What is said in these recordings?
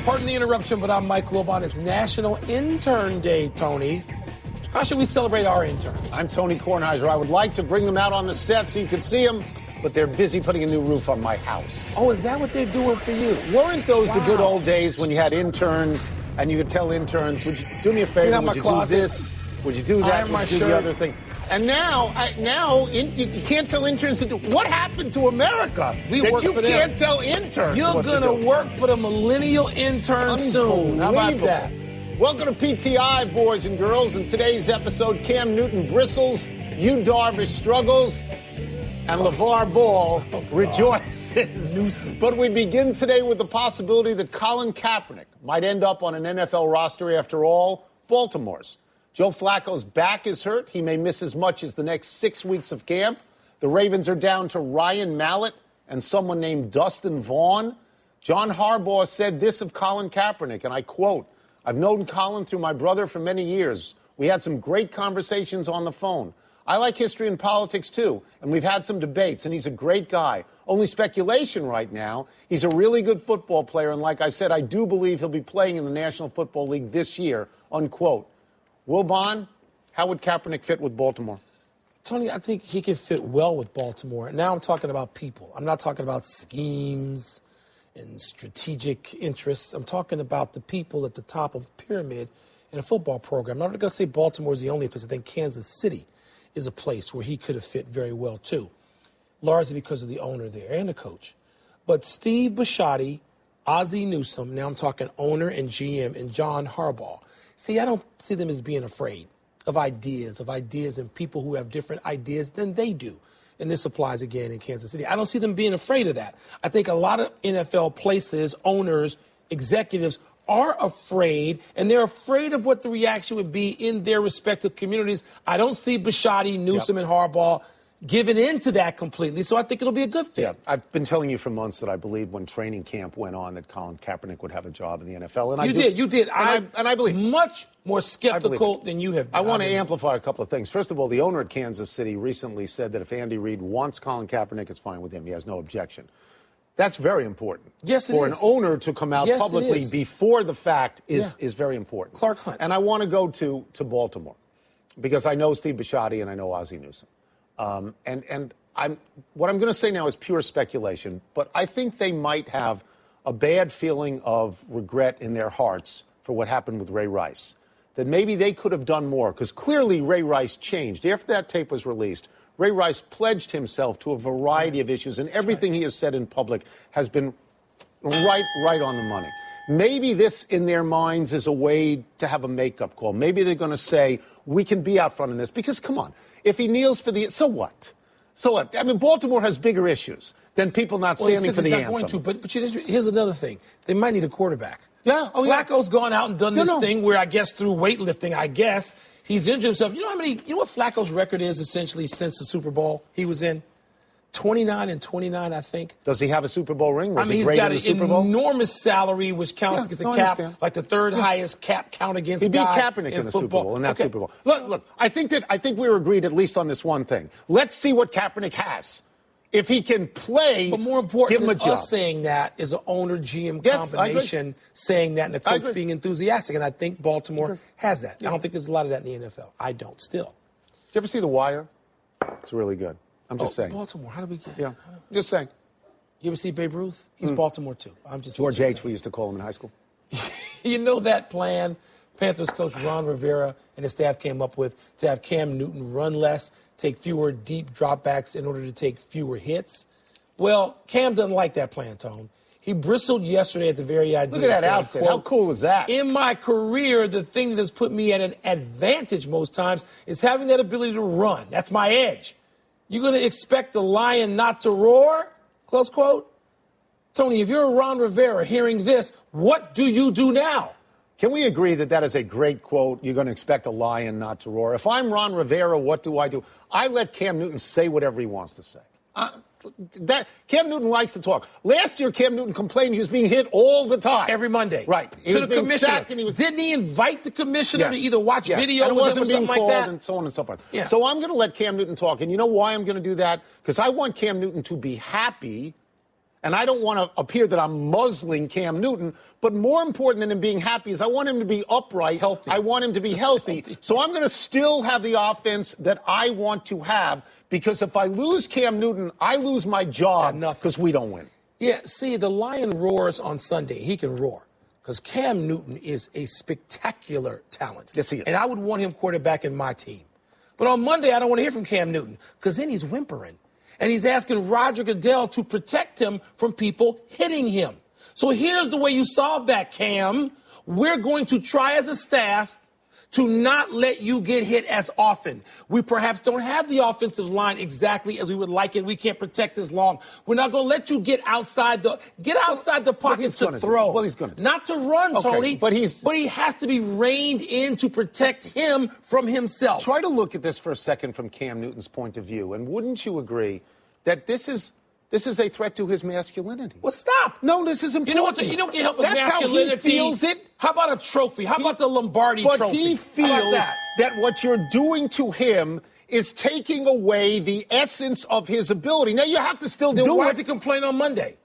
Pardon the interruption, but I'm Mike Wilbon. It's National Intern Day, Tony. How should we celebrate our interns? I'm Tony Kornheiser. I would like to bring them out on the set so you can see them, but they're busy putting a new roof on my house. Oh, is that what they're doing for you? Weren't those the good old days when you had interns and you could tell interns, would you do me a favor, would you do this, would you do that, would you do the other thing? And now you can't tell interns to do. What happened to America? We work for them. You can't tell interns. You're going to work for the millennial interns soon. How about that? Welcome to PTI, boys and girls. In today's episode, Cam Newton bristles, Yu Darvish struggles, and LeVar Ball rejoices. But we begin today with the possibility that Colin Kaepernick might end up on an NFL roster after all, Baltimore's. Joe Flacco's back is hurt. He may miss as much as the next 6 weeks of camp. The Ravens are down to Ryan Mallett and someone named Dustin Vaughn. John Harbaugh said this of Colin Kaepernick, and I quote, "I've known Colin through my brother for many years. We had some great conversations on the phone. I like history and politics, too, and we've had some debates, and he's a great guy. Only speculation right now. He's a really good football player, and like I said, I do believe he'll be playing in the National Football League this year," unquote. Wilbon, how would Kaepernick fit with Baltimore? Tony, I think he can fit well with Baltimore. Now I'm talking about people. I'm not talking about schemes and strategic interests. I'm talking about the people at the top of the pyramid in a football program. I'm not going to say Baltimore is the only place. I think Kansas City is a place where he could have fit very well, too, largely because of the owner there and the coach. But Steve Bisciotti, Ozzie Newsome, now I'm talking owner and GM, and John Harbaugh. See, I don't see them as being afraid of ideas and people who have different ideas than they do. And this applies again in Kansas City. I don't see them being afraid of that. I think a lot of NFL places, owners, executives are afraid, and they're afraid of what the reaction would be in their respective communities. I don't see Bisciotti, Newsome, and Harbaugh giving into that completely, so I think it'll be a good fit. Yeah, I've been telling you for months that I believe when training camp went on that Colin Kaepernick would have a job in the NFL. And you did. And I believe much more skeptical than you have been. I want to amplify a couple of things. First of all, the owner at Kansas City recently said that if Andy Reid wants Colin Kaepernick, it's fine with him. He has no objection. That's very important. Yes, it is. For an owner to come out publicly before the fact is very important. Clark Hunt. And I want to go to Baltimore because I know Steve Bisciotti and I know Ozzie Newsome. What I'm going to say now is pure speculation, but I think they might have a bad feeling of regret in their hearts for what happened with Ray Rice. That maybe they could have done more, because clearly Ray Rice changed. After that tape was released, Ray Rice pledged himself to a variety of issues, and everything he has said in public has been right on the money. Maybe this, in their minds, is a way to have a makeup call. Maybe they're going to say, we can be out front in this, because, come on, if he kneels for the... So what? So what? I mean, Baltimore has bigger issues than people not standing for the anthem. Going to, but here's another thing. They might need a quarterback. Yeah. Flacco's gone out and done this thing where, I guess, through weightlifting, he's injured himself. You know what Flacco's record is, essentially, since the Super Bowl he was in? 29-29, I think. Does he have a Super Bowl ring? He's got an enormous salary, which counts against the cap, like the third highest cap count against. He beat Kaepernick in the Super Bowl, in that Super Bowl. Look. I think we were agreed at least on this one thing. Let's see what Kaepernick has. If he can play, but more important give him a than job. Us saying that is an owner-GM combination saying that, and the coach being enthusiastic. And I think Baltimore has that. Yeah. I don't think there's a lot of that in the NFL. I don't still. Did you ever see The Wire? It's really good. I'm just saying. Baltimore, how do we get? Yeah, just saying. You ever see Babe Ruth? He's Baltimore too. George H. We used to call him in high school. You know that plan Panthers coach Ron Rivera and his staff came up with to have Cam Newton run less, take fewer deep dropbacks in order to take fewer hits? Well, Cam doesn't like that plan, Tone. He bristled yesterday at the very idea. Look at that outfit. How cool is that? In my career, the thing that has put me at an advantage most times is having that ability to run. That's my edge. You're going to expect the lion not to roar? Close quote. Tony, if you're Ron Rivera hearing this, what do you do now? Can we agree that that is a great quote? You're going to expect a lion not to roar. If I'm Ron Rivera, what do? I let Cam Newton say whatever he wants to say. Cam Newton likes to talk. Last year, Cam Newton complained he was being hit all the time. Every Monday. Right. To the commissioner. Didn't he invite the commissioner to either watch video and with him or something like that? And so on and so forth. Yeah. So I'm going to let Cam Newton talk. And you know why I'm going to do that? Because I want Cam Newton to be happy And I don't want to appear that I'm muzzling Cam Newton, but more important than him being happy is I want him to be upright. Healthy. I want him to be healthy. So I'm going to still have the offense that I want to have, because if I lose Cam Newton, I lose my job because we don't win. Yeah, see, the lion roars on Sunday. He can roar because Cam Newton is a spectacular talent. Yes, he is. And I would want him quarterback in my team. But on Monday, I don't want to hear from Cam Newton because then he's whimpering. And he's asking Roger Goodell to protect him from people hitting him. So here's the way you solve that, Cam. We're going to try as a staff to not let you get hit as often. We perhaps don't have the offensive line exactly as we would like it. We can't protect as long. We're not going to let you get outside the pockets to throw. Well, he's going to. Not to run, okay, Tony. But he has to be reined in to protect him from himself. Try to look at this for a second from Cam Newton's point of view. And wouldn't you agree that this is a threat to his masculinity? Well, stop. No, this is important. You know what can help his That's masculinity? how he feels it. How about a trophy? How about the Lombardi trophy? But he feels that what you're doing to him is taking away the essence of his ability. Now, you have to still do it. Why does he complain on Monday?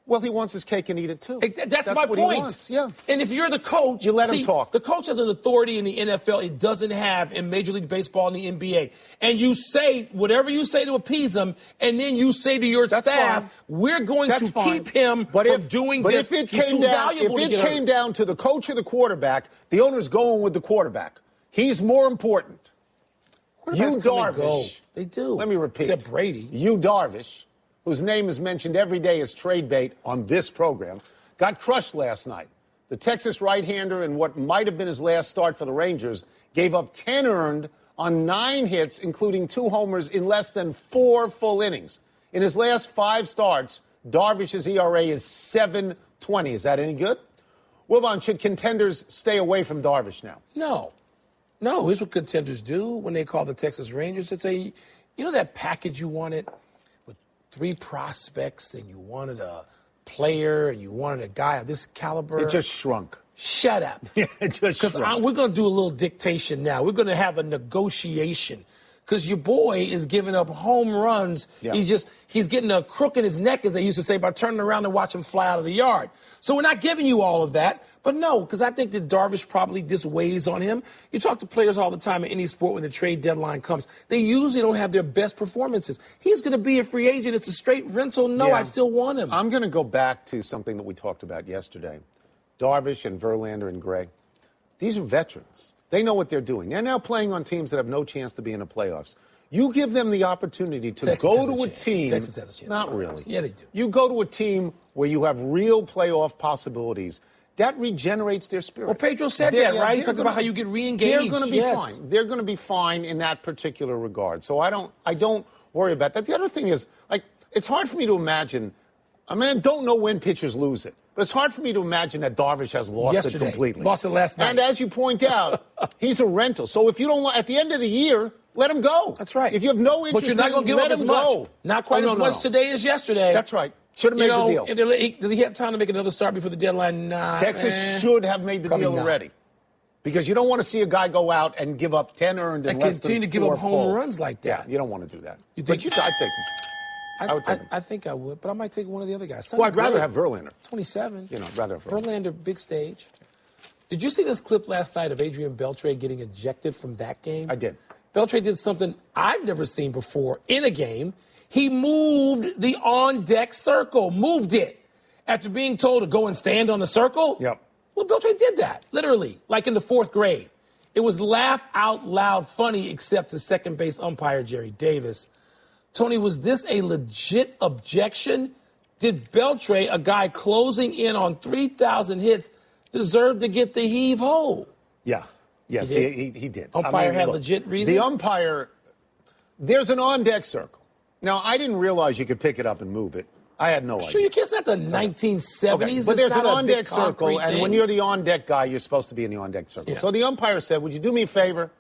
Well, he wants his cake and eat it, too. That's my what point. He wants. Yeah. And if you're the coach, you let him talk. The coach has an authority in the NFL it doesn't have in Major League Baseball and the NBA. And you say whatever you say to appease him, and then you say to your staff, we're going to keep him from doing this. If it came down to the coach or the quarterback, the owner's going with the quarterback. He's more important. You, Darvish. They do. Let me repeat. Except Brady. You, Darvish, whose name is mentioned every day as trade bait on this program, got crushed last night. The Texas right-hander, in what might have been his last start for the Rangers, gave up 10 earned on 9 hits, including 2 homers in less than 4 full innings. In his last 5 starts, Darvish's ERA is 7.20. Is that any good? Wilbon, should contenders stay away from Darvish now? No, here's what contenders do when they call the Texas Rangers. They say, you know that package you wanted with 3 prospects and you wanted a player and you wanted a guy of this caliber? It just shrunk. Shut up. Yeah, it just shrunk. Because we're going to do a little dictation now. We're going to have a negotiation. Because your boy is giving up home runs. Yeah. He's getting a crook in his neck, as they used to say, by turning around and watch him fly out of the yard. So we're not giving you all of that. But no, because I think that Darvish probably this weighs on him. You talk to players all the time in any sport when the trade deadline comes. They usually don't have their best performances. He's going to be a free agent. It's a straight rental. No, I still want him. I'm going to go back to something that we talked about yesterday. Darvish and Verlander and Gray. These are veterans. They know what they're doing. They're now playing on teams that have no chance to be in the playoffs. You give them the opportunity to go to a team. Texas has a chance. Not really. Yeah, they do. You go to a team where you have real playoff possibilities. That regenerates their spirit. Well, Pedro said that, right? He talked about how you get re-engaged. They're going to be fine. They're going to be fine in that particular regard. So I don't worry about that. The other thing is, it's hard for me to imagine. I mean, I don't know when pitchers lose it. But it's hard for me to imagine that Darvish has lost it completely. Lost it last night. And as you point out, he's a rental. So if you don't, at the end of the year, let him go. That's right. If you have no interest, but you're not going to give up as much. Go. Not quite as much today as yesterday. That's right. Should have made the deal. Does he have time to make another start before the deadline? Nah. Texas should have made the deal already. Because you don't want to see a guy go out and give up 10 earned and less than 4 continue to give up home runs like that. Yeah, you don't want to do that. You think? But I'd take him. I think I would, but I might take one of the other guys. Well, I'd rather have Verlander. 27. I'd rather have Verlander. Big stage. Did you see this clip last night of Adrian Beltre getting ejected from that game? I did. Beltre did something I've never seen before in a game. He moved the on-deck circle, moved it, after being told to go and stand on the circle. Yep. Well, Beltre did that, literally, like in the 4th grade. It was laugh out loud funny, except to second base umpire Jerry Davis. Tony, was this a legit objection? Did Beltre, a guy closing in on 3,000 hits, deserve to get the heave-ho? Yeah. Yes, he did. Umpire had legit reason? The umpire, there's an on-deck circle. Now, I didn't realize you could pick it up and move it. I had no idea. Sure, you can't. It's not the 1970s. Okay. But there's an on-deck circle, and when you're the on-deck guy, you're supposed to be in the on-deck circle. Yeah. So the umpire said, would you do me a favor?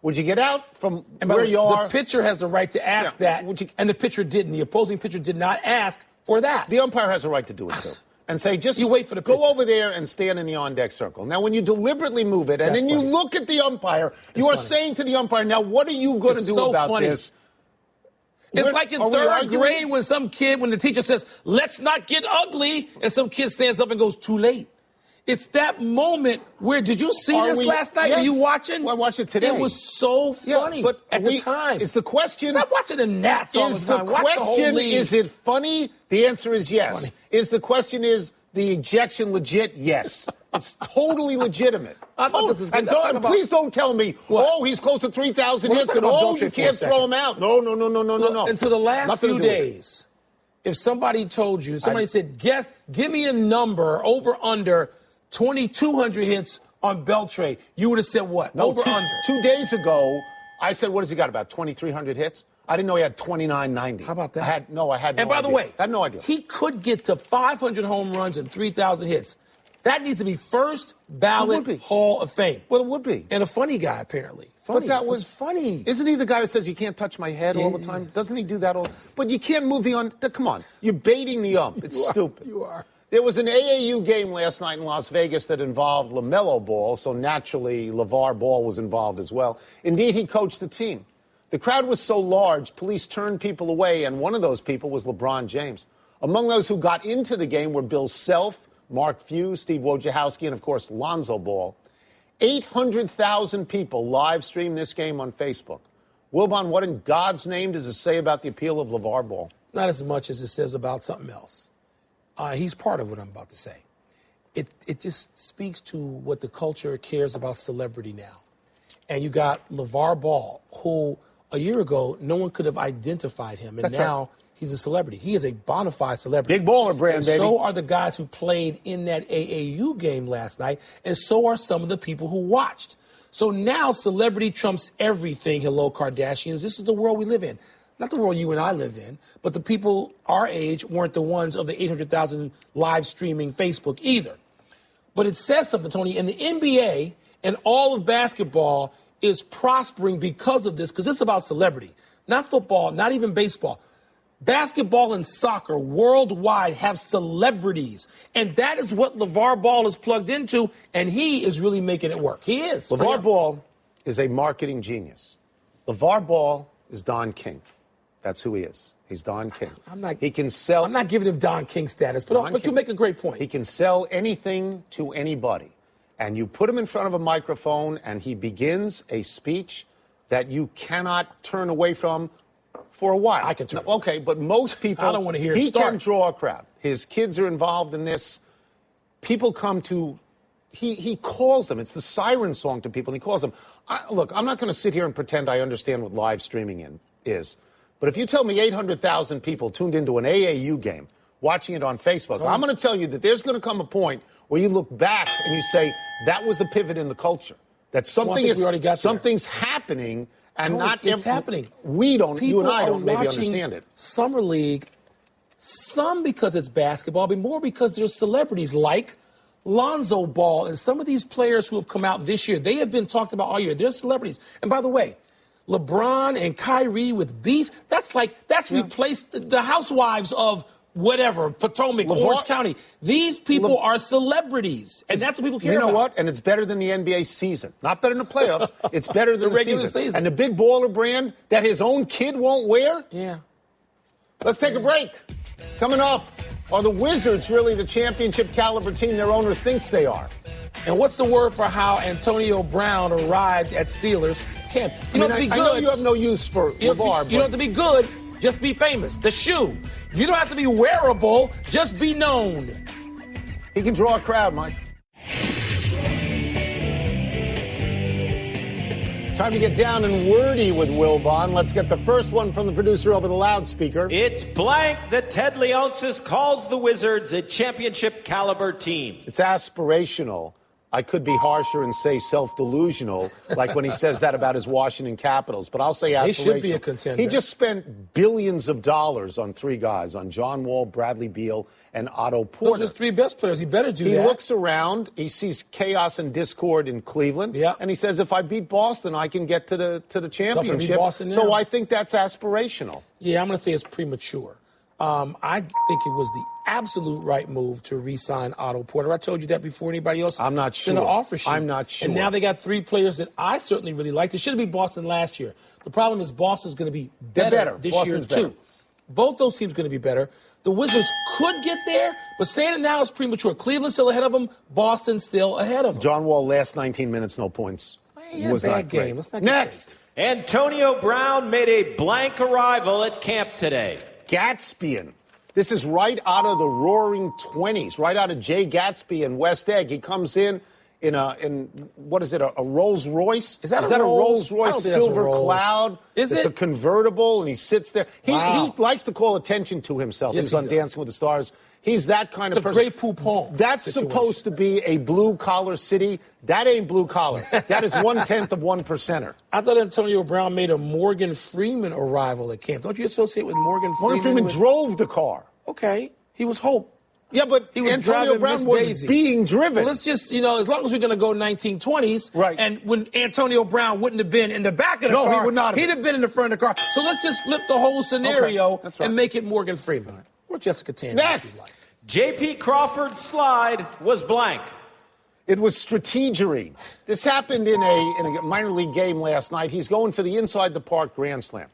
Would you get out from where you are? The pitcher has the right to ask that, and the pitcher didn't. The opposing pitcher did not ask for that. The umpire has a right to do it, too. And say, just you wait for the pitcher. Go over there and stand in the on-deck circle. Now, when you deliberately move it, and then you look at the umpire, you are saying to the umpire, now, what are you going to do about this? It's like in third grade when when the teacher says, let's not get ugly, and some kid stands up and goes, too late. It's that moment where, did you see this last night? Yes. Were you watching? Well, I watched it today. It was so funny but at the time. It's the question. Stop watching the Nats all the time. Watch the whole league. Is it funny? The answer is yes. Funny. The question is the ejection legit? Yes. It's totally legitimate. Please don't tell me, he's close to 3,000 hits, and you can't throw him out. No. Until the last few days, if somebody told you, said, give me a number over under 2,200 hits on Beltray, you would have said what? No, over under. 2 days ago, I said, what has he got, about 2,300 hits? I didn't know he had 2,990. How about that? I had no idea. And by the way, I had no idea. He could get to 500 home runs and 3,000 hits. That needs to be first ballot Hall of Fame. Well, it would be. And a funny guy, apparently. Funny. But that was funny. Isn't he the guy who says, you can't touch my head all the time? Doesn't he do that all? But you can't move come on. You're baiting the ump. It's stupid. You are. There was an AAU game last night in Las Vegas that involved LaMelo Ball, so naturally LeVar Ball was involved as well. Indeed, he coached the team. The crowd was so large, police turned people away, and one of those people was LeBron James. Among those who got into the game were Bill Self, Mark Few, Steve Wojciechowski, and, of course, Lonzo Ball. 800,000 people live streamed this game on Facebook. Wilbon, what in God's name does it say about the appeal of LeVar Ball? Not as much as it says about something else. He's part of what I'm about to say. It just speaks to what the culture cares about celebrity now. And you got LeVar Ball, who a year ago no one could have identified him, and now he's a celebrity. He is a bona fide celebrity. Big baller brand, and baby. So are the guys who played in that AAU game last night, and so are some of the people who watched. So now celebrity trumps everything, hello, Kardashians. This is the world we live in. Not the world you and I live in, but the people our age weren't the ones of the 800,000 live streaming Facebook either. But it says something, Tony, and the NBA and all of basketball is prospering because of this, because it's about celebrity. Not football, not even baseball. Basketball and soccer worldwide have celebrities, and that is what LeVar Ball is plugged into, and he is really making it work. He is. LeVar Ball is a marketing genius. LeVar Ball is Don King. That's who he is. He's Don King. He can sell. I'm not giving him Don King status, but you make a great point. He can sell anything to anybody. And you put him in front of a microphone, and he begins a speech that you cannot turn away from for a while. I can turn. Okay, but most people. I don't want to hear He start. can draw a crowd. His kids are involved in this. People come to. He calls them. It's the siren song to people, and he calls them. Look, I'm not going to sit here and pretend I understand what live streaming is. But if you tell me 800,000 people tuned into an AAU game, watching it on Facebook, I'm going to tell you that there's going to come a point where you look back and you say, that was the pivot in the culture. That something's happening, and it's happening. We don't, people you and I don't maybe understand it. Summer League, some because it's basketball, but more because there's celebrities like Lonzo Ball and some of these players who have come out this year. They have been talked about all year. They're celebrities. And by the way, LeBron and Kyrie with beef, that's replaced the housewives of whatever, Potomac, Orange County. These people are celebrities, and that's what people care about. You know what? And it's better than the NBA season. Not better than the playoffs. It's better than the regular season. And the big baller brand that his own kid won't wear? Yeah. Let's take a break. Coming up, are the Wizards really the championship caliber team their owner thinks they are? And what's the word for how Antonio Brown arrived at Steelers camp? You don't have to be good. I know you have no use for LeVar. You don't have to be good. Just be famous. The shoe. You don't have to be wearable. Just be known. He can draw a crowd, Mike. Time to get down and wordy with Wilbon. Let's get the first one from the producer over the loudspeaker. It's blank that Ted Leonsis calls the Wizards a championship caliber team. It's aspirational. I could be harsher and say self-delusional, like when he says that about his Washington Capitals. But I'll say aspirational. He should be a contender. He just spent billions of dollars on three guys, on John Wall, Bradley Beal, and Otto Porter. Those are three best players. He better do that. He looks around. He sees chaos and discord in Cleveland. Yeah. And he says, if I beat Boston, I can get to the championship. Beat Boston now. So I think that's aspirational. Yeah, I'm going to say it's premature. I think it was the absolute right move to re-sign Otto Porter. I told you that before anybody else. I'm not sure. Sent an offer sheet. I'm not sure. And now they got 3 players that I certainly really liked. It should have been Boston last year. The problem is Boston's going to be better this Boston's year, better. too. Both those teams going to be better. The Wizards could get there, but saying it now is premature. Cleveland's still ahead of them. Boston's still ahead of them. John Wall, last 19 minutes, no points. He had a bad game. Let's not get Next. crazy. Antonio Brown made a blank arrival at camp today. Gatsbyan. This is right out of the Roaring 20s, right out of Jay Gatsby and West Egg. He comes in what is it, a Rolls Royce? Is that a Rolls I don't Royce think that's a Silver Rolls. Cloud? Is it's it? a convertible, and he sits there. He likes to call attention to himself. Yes, He's he on does. Dancing with the Stars. He's that kind It's of a person. great poupon That's situation. supposed to be a blue-collar city. That ain't blue-collar. That is 1/10 of 1%er. I thought Antonio Brown made a Morgan Freeman arrival at camp. Don't you associate with Morgan Freeman? Morgan Freeman with- drove the car. Okay. He was Hope. Yeah, but He was Antonio driving Brown Miss was Daisy. being driven. Well, let's just, as long as we're going to go 1920s. Right. And when Antonio Brown wouldn't have been in the back of the car. No, he would not have. He'd have been in the front of the car. So let's just flip the whole scenario Okay, that's right. and make it Morgan Freeman. Or Jessica Tanner. Next. if you like. J.P. Crawford's slide was blank. It was strategery. This happened in a minor league game last night. He's going for the inside the park grand slam.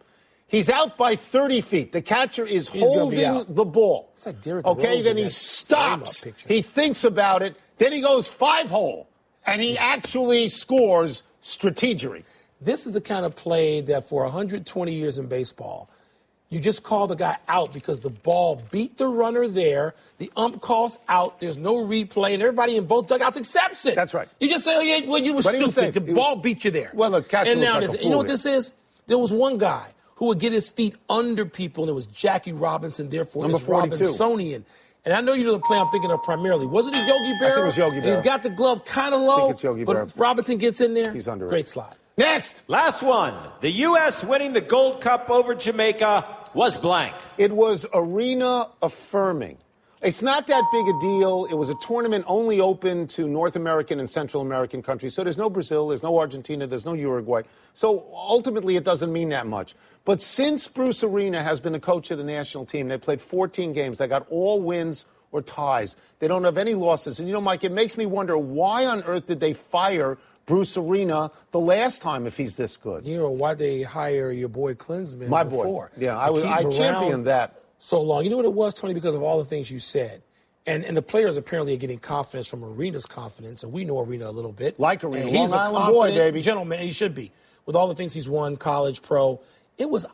He's out by 30 feet. The catcher is gonna be holding out. the ball. It's like Derrick Okay, Rose then in he that stops. frame-up picture. He thinks about it. Then he goes 5-hole. And he actually scores strategery. This is the kind of play that for 120 years in baseball, you just call the guy out because the ball beat the runner there. The ump calls out. There's no replay, and everybody in both dugouts accepts it. That's right. You just say, oh, yeah, well, you were But he was stupid. safe. The He ball was- beat you there. Well, the catcher and looks now like it a is. You know what fool this is? There was one guy who would get his feet under people, and it was Jackie Robinson, therefore Number it's 42. Robinsonian. And I know you know the play I'm thinking of primarily. Wasn't it Yogi Berra? I think it was Yogi And he's Berra. got the glove kind of low, it's Yogi but Berra. Robinson gets in there. He's under it. Great slide. Next. Last one. The U.S. winning the Gold Cup over Jamaica was blank. It was arena affirming. It's not that big a deal. It was a tournament only open to North American and Central American countries. So there's no Brazil, there's no Argentina, there's no Uruguay. So ultimately it doesn't mean that much. But since Bruce Arena has been the coach of the national team, they played 14 games. They got all wins or ties. They don't have any losses. And, Mike, it makes me wonder, why on earth did they fire Bruce Arena the last time if he's this good? Why they hire your boy Klinsmann My before. boy. Yeah, To keep I him championed around that. so long. You know what it was, Tony? Because of all the things you said. And the players apparently are getting confidence from Arena's confidence, and we know Arena a little bit. Like Arena. And he's Long a Island boy, confident baby. gentleman, and he should be. With all the things he's won, college, pro, it was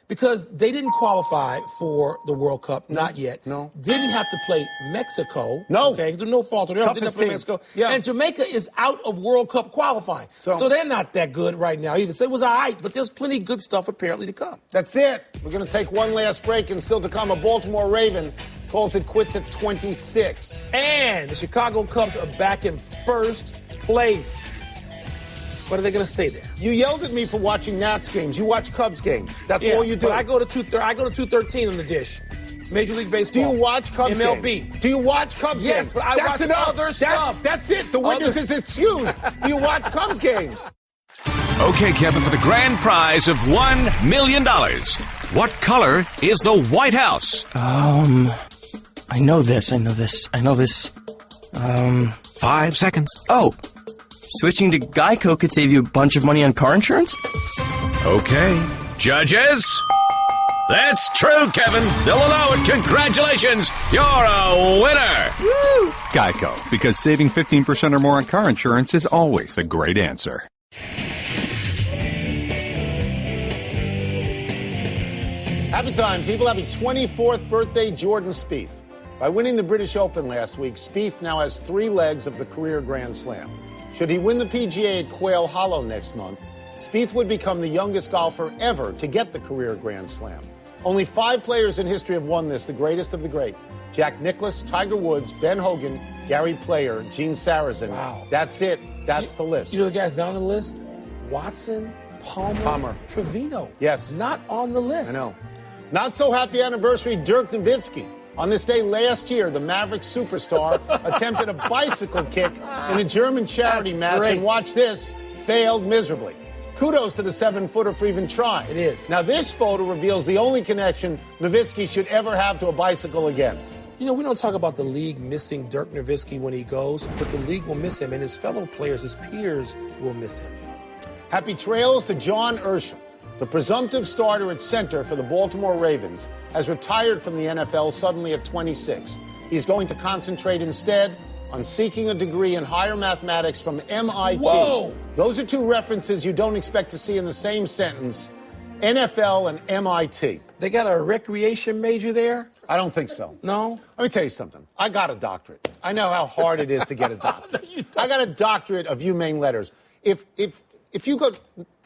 because they didn't qualify for the World Cup, not yet. No. Didn't have to play Mexico. No. Okay, there's no fault to them. Didn't have Toughest to play team. Mexico. Yeah. And Jamaica is out of World Cup qualifying. So they're not that good right now either. So it was but there's plenty of good stuff apparently to come. That's it. We're going to take one last break, and still to come, a Baltimore Raven calls it quits at 26. And the Chicago Cubs are back in first place. But are they going to stay there? You yelled at me for watching Nats games. You watch Cubs games. That's all you do. But I go to 213 on the dish. Major League Do Baseball. you watch Cubs MLB. games? Do you watch Cubs Yes, games? but I That's watch enough. other stuff. That's it. The witness is excused. Do you watch Cubs games? Okay, Kevin, for the grand prize of $1 million. What color is the White House? I know this. 5 seconds. Oh, switching to Geico could save you a bunch of money on car insurance? Okay. Judges? That's true, Kevin. They'll allow it. Congratulations. You're a winner. Woo! Geico, because saving 15% or more on car insurance is always a great answer. Happy time, people. Happy 24th birthday, Jordan Spieth. By winning the British Open last week, Spieth now has 3 legs of the career Grand Slam. Should he win the PGA at Quail Hollow next month, Spieth would become the youngest golfer ever to get the career Grand Slam. Only 5 players in history have won this, the greatest of the great. Jack Nicklaus, Tiger Woods, Ben Hogan, Gary Player, Gene Sarazen. Wow. That's it. That's the list. You know the guys down the list? Watson, Palmer, Trevino. Yes. Not on the list. I know. Not so happy anniversary, Dirk Nowitzki. On this day last year, the Maverick superstar attempted a bicycle kick in a German charity That's match great. and watch this, failed miserably. Kudos to the 7-footer for even trying. It is. Now, this photo reveals the only connection Nowitzki should ever have to a bicycle again. You know, we don't talk about the league missing Dirk Nowitzki when he goes, but the league will miss him, and his fellow players, his peers, will miss him. Happy trails to John Ursham. The presumptive starter at center for the Baltimore Ravens has retired from the NFL suddenly at 26. He's going to concentrate instead on seeking a degree in higher mathematics from MIT. Whoa! Those are two references you don't expect to see in the same sentence, NFL and MIT. They got a recreation major there? I don't think so. No? Let me tell you something. I got a doctorate. I know how hard it is to get a doctorate. I got a doctorate of humane letters. If you go,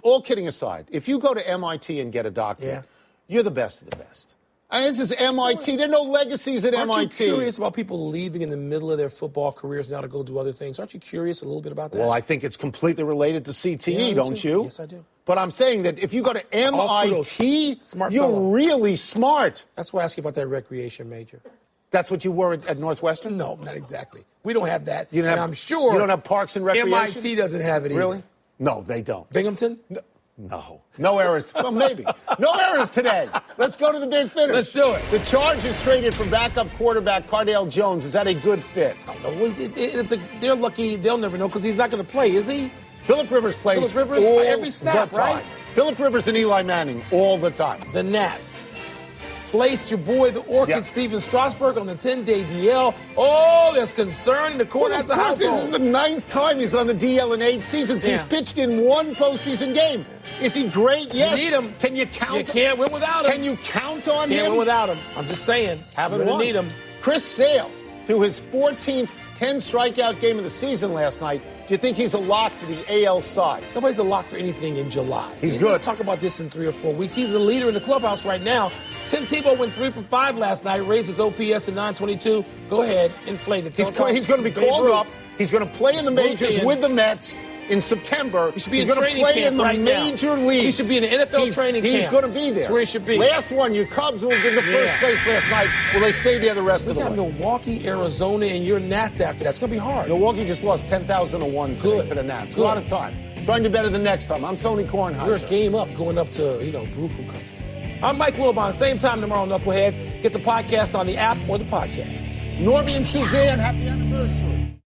all kidding aside, if you go to MIT and get a doctorate, you're the best of the best. And this is MIT. There are no legacies at MIT. Aren't you curious about people leaving in the middle of their football careers now to go do other things? Aren't you curious a little bit about that? Well, I think it's completely related to CTE, don't you? Yes, I do. But I'm saying that if you go to MIT, Smart you're fellow. really smart. That's why I asked you about that recreation major. That's what you were at Northwestern? No, not exactly. We don't have that. You don't and have, I'm sure you don't have parks and recreation? MIT doesn't have it either. Really? No, they don't. Binghamton? No. No errors. Well, maybe. No errors today. Let's go to the big finish. Let's do it. The Chargers traded for backup quarterback Cardale Jones. Is that a good fit? If they're lucky, they'll never know because he's not going to play, is he? Phillip Rivers plays all every snap, the time. right? Phillip Rivers and Eli Manning all the time. The Nats placed your boy, the Orchid, Steven Strasburg, on the 10-day DL. Oh, there's concern in the corner. That's a household. This is the 9th time he's on the DL in 8 seasons. Yeah. He's pitched in one postseason game. Is he great? Yes. You need him. Can you count? You can't win without him. Can you count on him? Can't win without him. I'm just saying. Haven't You're won. need him. Chris Sale, through his 14th 10-strikeout game of the season last night, do you think he's a lock for the AL side? Nobody's a lock for anything in July. He's good. Let's talk about this in 3 or 4 weeks. He's the leader in the clubhouse right now. Tim Tebow went 3 for 5 last night, raised his OPS to 922. Go ahead, inflate it. He's going to be called up. He's going to play in the majors with the Mets in September. He should be He's in going to training play camp in the right now. major leagues. He should be in the NFL training camp. He's going to be there. That's where he should be. Last one, your Cubs were in the first place last night. Will they stay there the rest of the way? We got Milwaukee, Arizona, and your Nats after that. It's going to be hard. Milwaukee just lost 10,001 to the Nats. A lot of time. Trying to do better the next time. I'm Tony Kornheiser. We're a game up going up to, Brew country. I'm Mike Wilbon. Same time tomorrow, Knuckleheads. Get the podcast on the app or the podcast. Norby and Suzanne, happy anniversary.